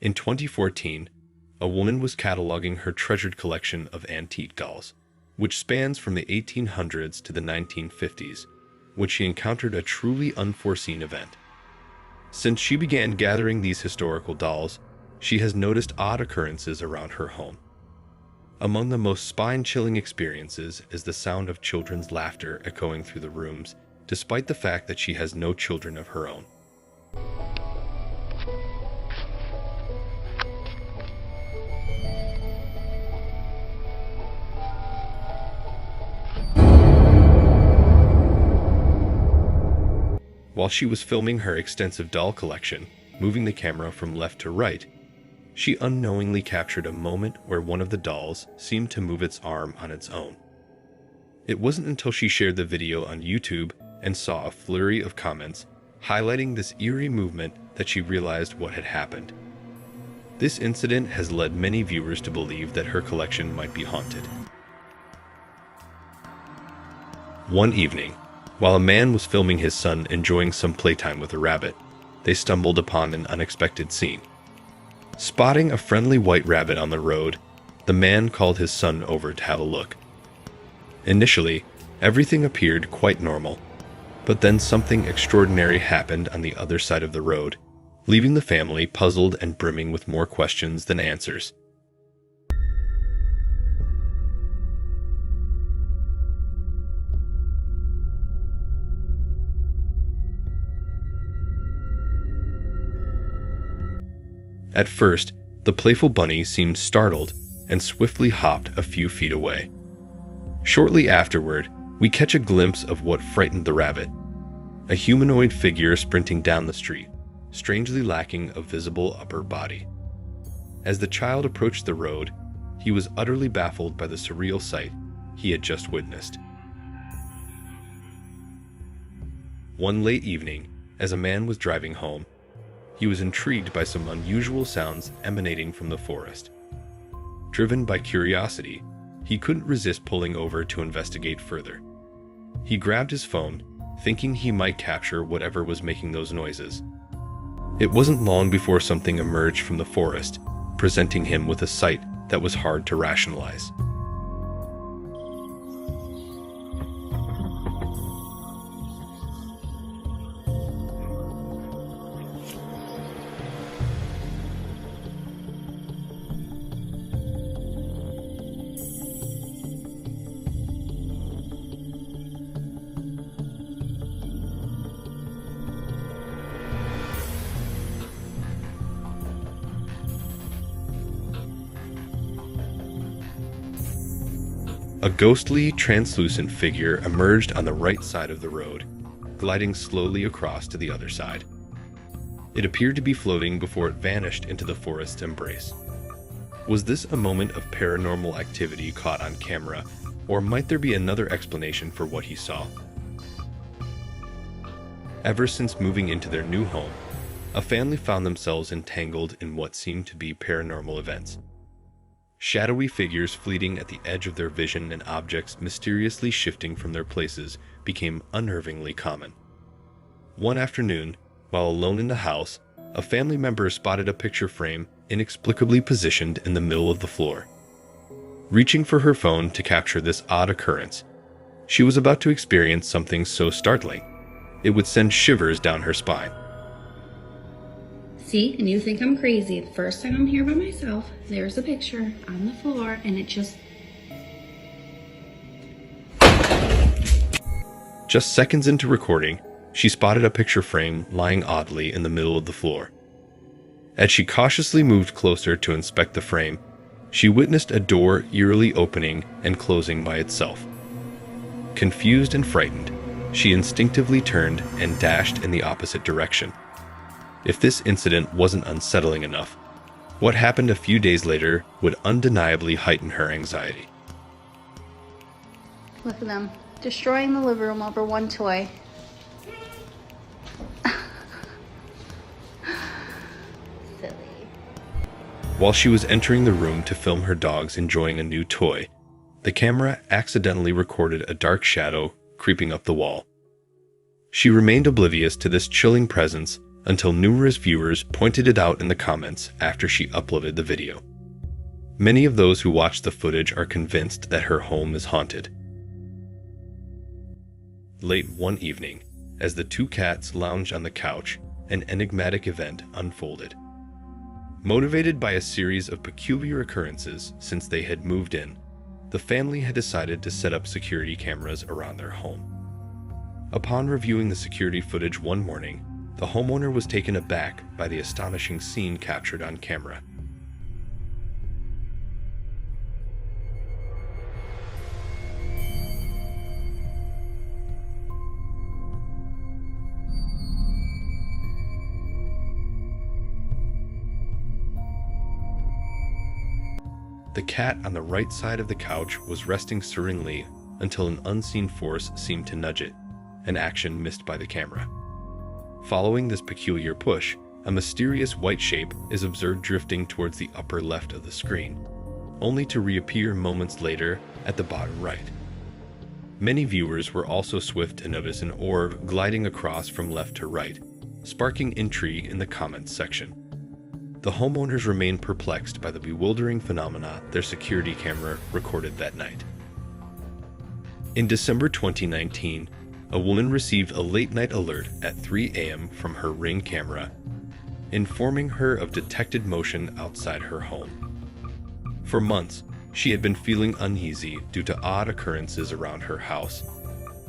In 2014, a woman was cataloging her treasured collection of antique dolls, which spans from the 1800s to the 1950s, when she encountered a truly unforeseen event. Since she began gathering these historical dolls, she has noticed odd occurrences around her home. Among the most spine-chilling experiences is the sound of children's laughter echoing through the rooms, despite the fact that she has no children of her own. While she was filming her extensive doll collection, moving the camera from left to right, she unknowingly captured a moment where one of the dolls seemed to move its arm on its own. It wasn't until she shared the video on YouTube and saw a flurry of comments highlighting this eerie movement that she realized what had happened. This incident has led many viewers to believe that her collection might be haunted. One evening, while a man was filming his son enjoying some playtime with a rabbit, they stumbled upon an unexpected scene. Spotting a friendly white rabbit on the road, the man called his son over to have a look. Initially, everything appeared quite normal, but then something extraordinary happened on the other side of the road, leaving the family puzzled and brimming with more questions than answers. At first, the playful bunny seemed startled and swiftly hopped a few feet away. Shortly afterward, we catch a glimpse of what frightened the rabbit, a humanoid figure sprinting down the street, strangely lacking a visible upper body. As the child approached the road, he was utterly baffled by the surreal sight he had just witnessed. One late evening, as a man was driving home, he was intrigued by some unusual sounds emanating from the forest. Driven by curiosity, he couldn't resist pulling over to investigate further. He grabbed his phone, thinking he might capture whatever was making those noises. It wasn't long before something emerged from the forest, presenting him with a sight that was hard to rationalize. A ghostly, translucent figure emerged on the right side of the road, gliding slowly across to the other side. It appeared to be floating before it vanished into the forest's embrace. Was this a moment of paranormal activity caught on camera, or might there be another explanation for what he saw? Ever since moving into their new home, a family found themselves entangled in what seemed to be paranormal events. Shadowy figures fleeting at the edge of their vision and objects mysteriously shifting from their places became unnervingly common. One afternoon, while alone in the house, a family member spotted a picture frame inexplicably positioned in the middle of the floor. Reaching for her phone to capture this odd occurrence, she was about to experience something so startling, it would send shivers down her spine. See, and you think I'm crazy. The first time I'm here by myself, there's a picture on the floor, and it just... Just seconds into recording, she spotted a picture frame lying oddly in the middle of the floor. As she cautiously moved closer to inspect the frame, she witnessed a door eerily opening and closing by itself. Confused and frightened, she instinctively turned and dashed in the opposite direction. If this incident wasn't unsettling enough, what happened a few days later would undeniably heighten her anxiety. Look at them, destroying the living room over one toy. Silly. While she was entering the room to film her dogs enjoying a new toy, the camera accidentally recorded a dark shadow creeping up the wall. She remained oblivious to this chilling presence until numerous viewers pointed it out in the comments after she uploaded the video. Many of those who watched the footage are convinced that her home is haunted. Late one evening, as the two cats lounged on the couch, an enigmatic event unfolded. Motivated by a series of peculiar occurrences since they had moved in, the family had decided to set up security cameras around their home. Upon reviewing the security footage one morning, the homeowner was taken aback by the astonishing scene captured on camera. The cat on the right side of the couch was resting serenely until an unseen force seemed to nudge it, an action missed by the camera. Following this peculiar push, a mysterious white shape is observed drifting towards the upper left of the screen, only to reappear moments later at the bottom right. Many viewers were also swift to notice an orb gliding across from left to right, sparking intrigue in the comments section. The homeowners remained perplexed by the bewildering phenomena their security camera recorded that night. In December 2019, a woman received a late-night alert at 3 a.m. from her Ring camera, informing her of detected motion outside her home. For months, she had been feeling uneasy due to odd occurrences around her house,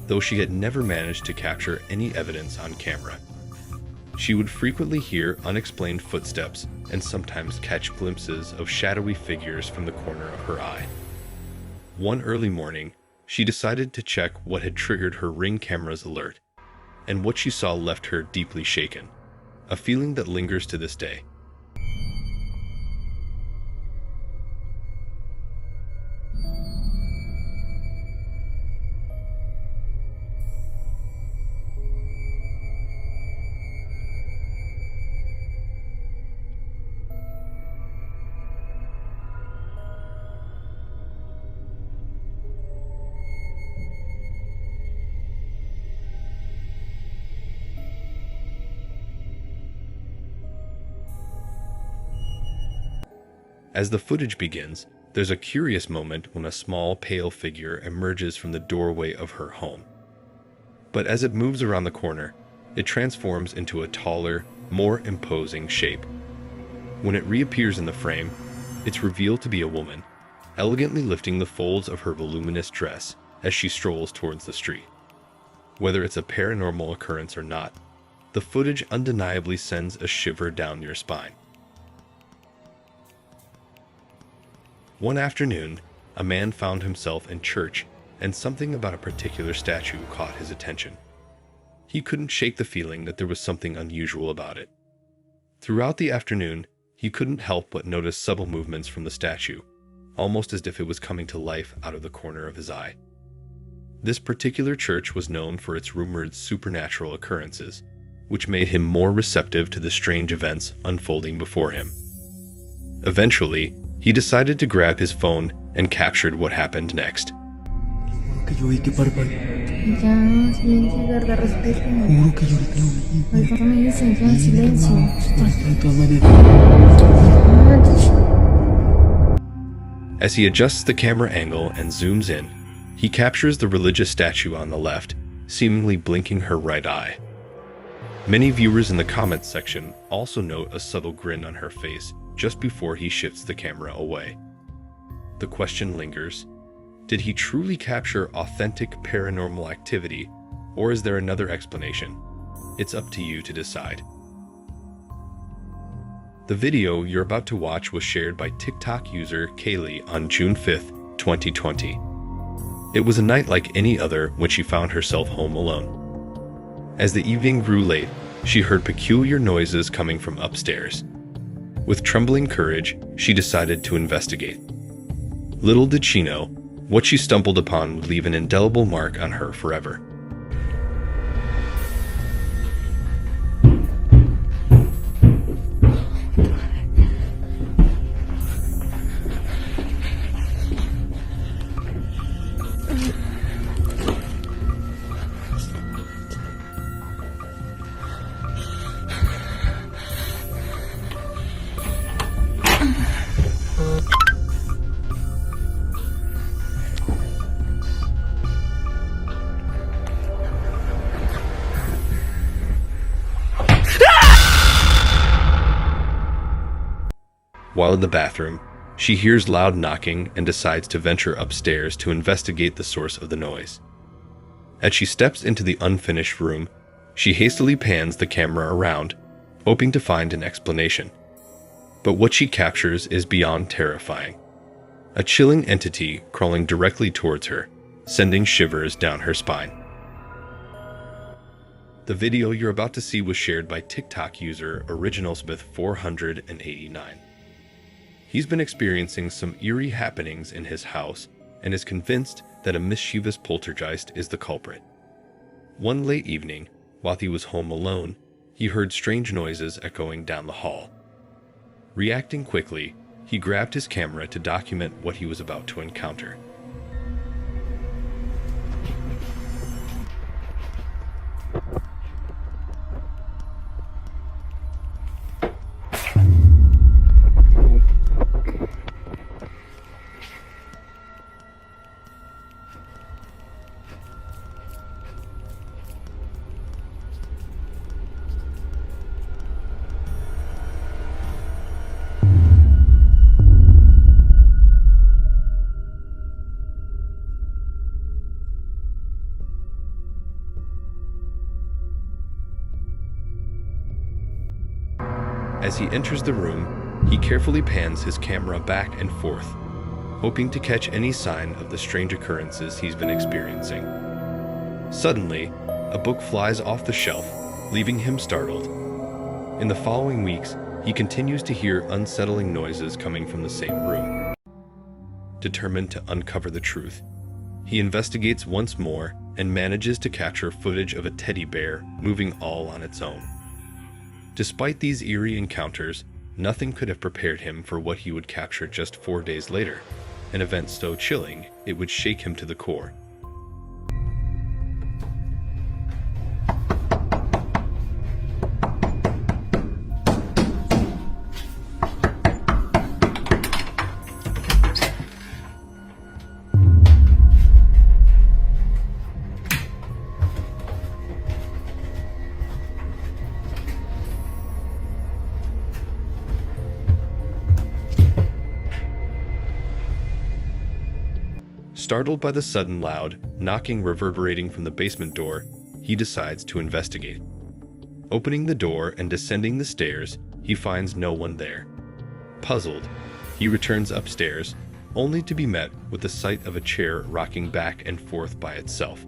though she had never managed to capture any evidence on camera. She would frequently hear unexplained footsteps and sometimes catch glimpses of shadowy figures from the corner of her eye. One early morning, she decided to check what had triggered her Ring camera's alert, and what she saw left her deeply shaken, a feeling that lingers to this day. As the footage begins, there's a curious moment when a small, pale figure emerges from the doorway of her home. But as it moves around the corner, it transforms into a taller, more imposing shape. When it reappears in the frame, it's revealed to be a woman, elegantly lifting the folds of her voluminous dress as she strolls towards the street. Whether it's a paranormal occurrence or not, the footage undeniably sends a shiver down your spine. One afternoon, a man found himself in church, and something about a particular statue caught his attention. He couldn't shake the feeling that there was something unusual about it. Throughout the afternoon, he couldn't help but notice subtle movements from the statue, almost as if it was coming to life out of the corner of his eye. This particular church was known for its rumored supernatural occurrences, which made him more receptive to the strange events unfolding before him. Eventually, he decided to grab his phone and captured what happened next. As he adjusts the camera angle and zooms in, he captures the religious statue on the left, seemingly blinking her right eye. Many viewers in the comments section also note a subtle grin on her face just before he shifts the camera away. The question lingers: did he truly capture authentic paranormal activity, or is there another explanation? It's up to you to decide. The video you're about to watch was shared by TikTok user Kaylee on June 5th, 2020. It was a night like any other when she found herself home alone. As the evening grew late, she heard peculiar noises coming from upstairs. With trembling courage, she decided to investigate. Little did she know, what she stumbled upon would leave an indelible mark on her forever. While in the bathroom, she hears loud knocking and decides to venture upstairs to investigate the source of the noise. As she steps into the unfinished room, she hastily pans the camera around, hoping to find an explanation. But what she captures is beyond terrifying. A chilling entity crawling directly towards her, sending shivers down her spine. The video you're about to see was shared by TikTok user OriginalSmith489. He's been experiencing some eerie happenings in his house and is convinced that a mischievous poltergeist is the culprit. One late evening, while he was home alone, he heard strange noises echoing down the hall. Reacting quickly, he grabbed his camera to document what he was about to encounter. As he enters the room, he carefully pans his camera back and forth, hoping to catch any sign of the strange occurrences he's been experiencing. Suddenly, a book flies off the shelf, leaving him startled. In the following weeks, he continues to hear unsettling noises coming from the same room. Determined to uncover the truth, he investigates once more and manages to capture footage of a teddy bear moving all on its own. Despite these eerie encounters, nothing could have prepared him for what he would capture just 4 days later, an event so chilling it would shake him to the core. Startled by the sudden loud knocking reverberating from the basement door, he decides to investigate. Opening the door and descending the stairs, he finds no one there. Puzzled, he returns upstairs, only to be met with the sight of a chair rocking back and forth by itself.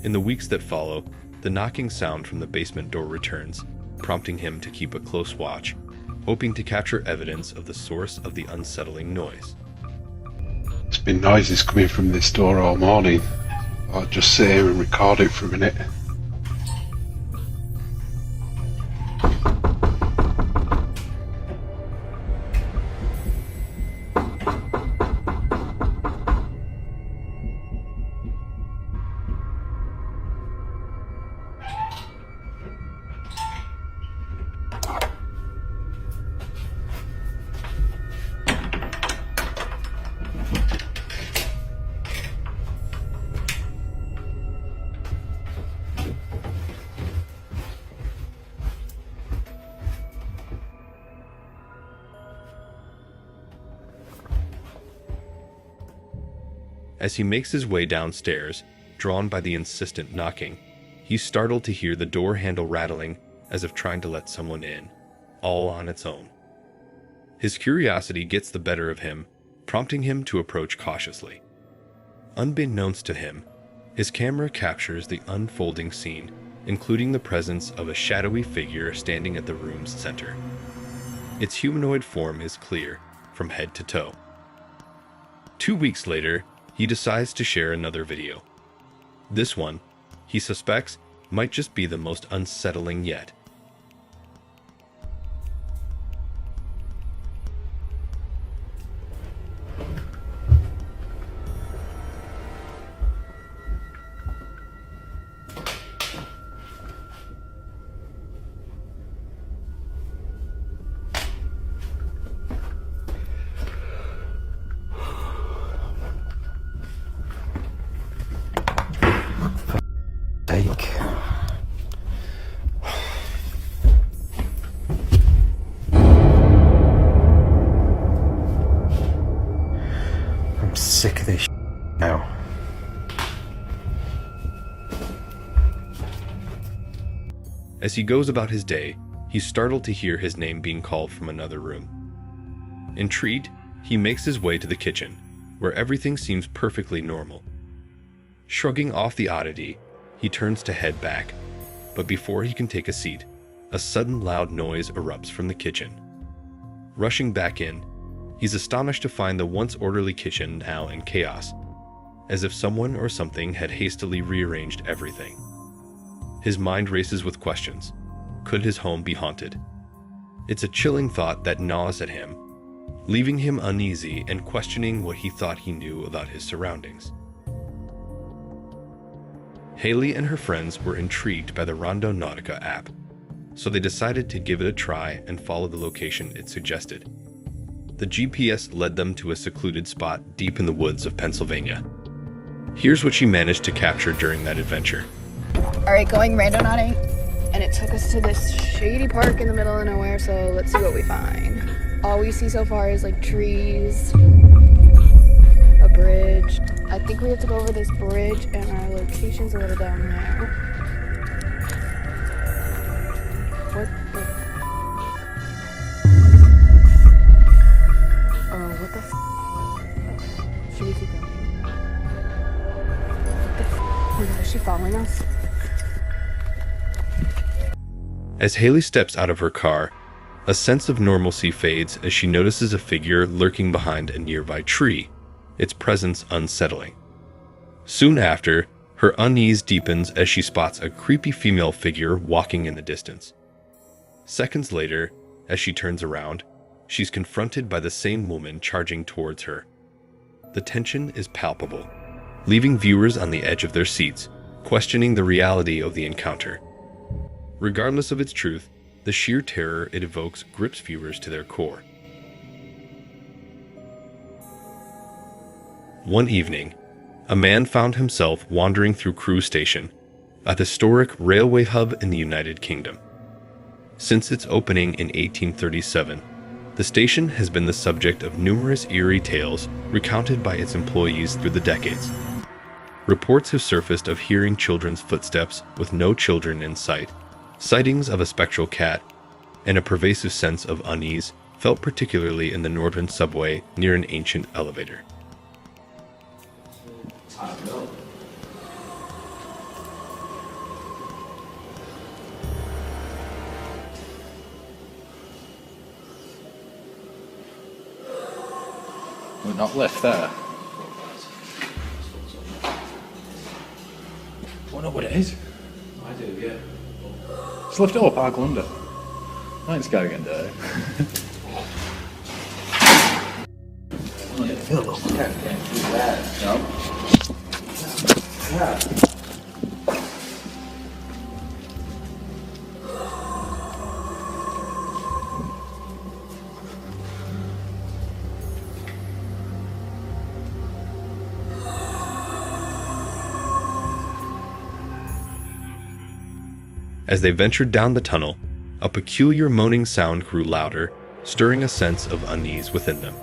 In the weeks that follow, the knocking sound from the basement door returns, prompting him to keep a close watch, hoping to capture evidence of the source of the unsettling noise. There's been noises coming from this door all morning. I'll just sit here and record it for a minute. As he makes his way downstairs, drawn by the insistent knocking, he's startled to hear the door handle rattling as if trying to let someone in, all on its own. His curiosity gets the better of him, prompting him to approach cautiously. Unbeknownst to him, his camera captures the unfolding scene, including the presence of a shadowy figure standing at the room's center. Its humanoid form is clear, from head to toe. 2 weeks later, he decides to share another video. This one, he suspects, might just be the most unsettling yet. now. As he goes about his day, he's startled to hear his name being called from another room. Intrigued, he makes his way to the kitchen, where everything seems perfectly normal. Shrugging off the oddity, he turns to head back, but before he can take a seat, a sudden loud noise erupts from the kitchen. Rushing back in, he's astonished to find the once orderly kitchen now in chaos, as if someone or something had hastily rearranged everything. His mind races with questions. Could his home be haunted? It's a chilling thought that gnaws at him, leaving him uneasy and questioning what he thought he knew about his surroundings. Haley and her friends were intrigued by the Rondo Nautica app, so they decided to give it a try and follow the location it suggested. The GPS led them to a secluded spot deep in the woods of Pennsylvania. Here's what she managed to capture during that adventure. Alright, going randonauting, and it took us to this shady park in the middle of nowhere, so let's see what we find. All we see so far is like trees, a bridge. I think we have to go over this bridge, and our location's a little down there. What the? Oh, what the Should we keep going? What the Oh my God, is she following us? As Haley steps out of her car, a sense of normalcy fades as she notices a figure lurking behind a nearby tree, its presence unsettling. Soon after, her unease deepens as she spots a creepy female figure walking in the distance. Seconds later, as she turns around, she's confronted by the same woman charging towards her. The tension is palpable, leaving viewers on the edge of their seats, questioning the reality of the encounter. Regardless of its truth, the sheer terror it evokes grips viewers to their core. One evening, a man found himself wandering through Crewe Station, a historic railway hub in the United Kingdom. Since its opening in 1837, the station has been the subject of numerous eerie tales recounted by its employees through the decades. Reports have surfaced of hearing children's footsteps with no children in sight, sightings of a spectral cat, and a pervasive sense of unease felt particularly in the northern subway near an ancient elevator. We're not left there. Do I know what it is? I do, yeah. Just lift it up, I'll go under. I ain't scared again, Dave. Feel a little. Can't do that. No. Yeah. As they ventured down the tunnel, a peculiar moaning sound grew louder, stirring a sense of unease within them.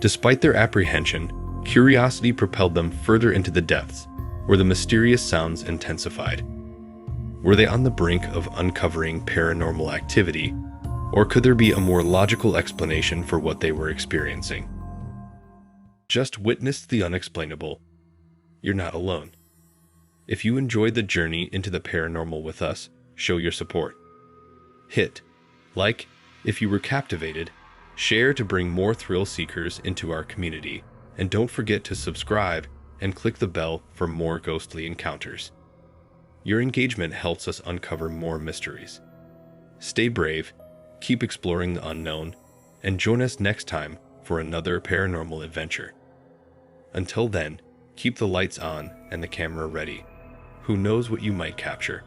Despite their apprehension, curiosity propelled them further into the depths, where the mysterious sounds intensified. Were they on the brink of uncovering paranormal activity, or could there be a more logical explanation for what they were experiencing? Just witnessed the unexplainable. You're not alone. If you enjoyed the journey into the paranormal with us, show your support. Hit like if you were captivated, share to bring more thrill seekers into our community, and don't forget to subscribe and click the bell for more ghostly encounters. Your engagement helps us uncover more mysteries. Stay brave, keep exploring the unknown, and join us next time for another paranormal adventure. Until then, keep the lights on and the camera ready. Who knows what you might capture?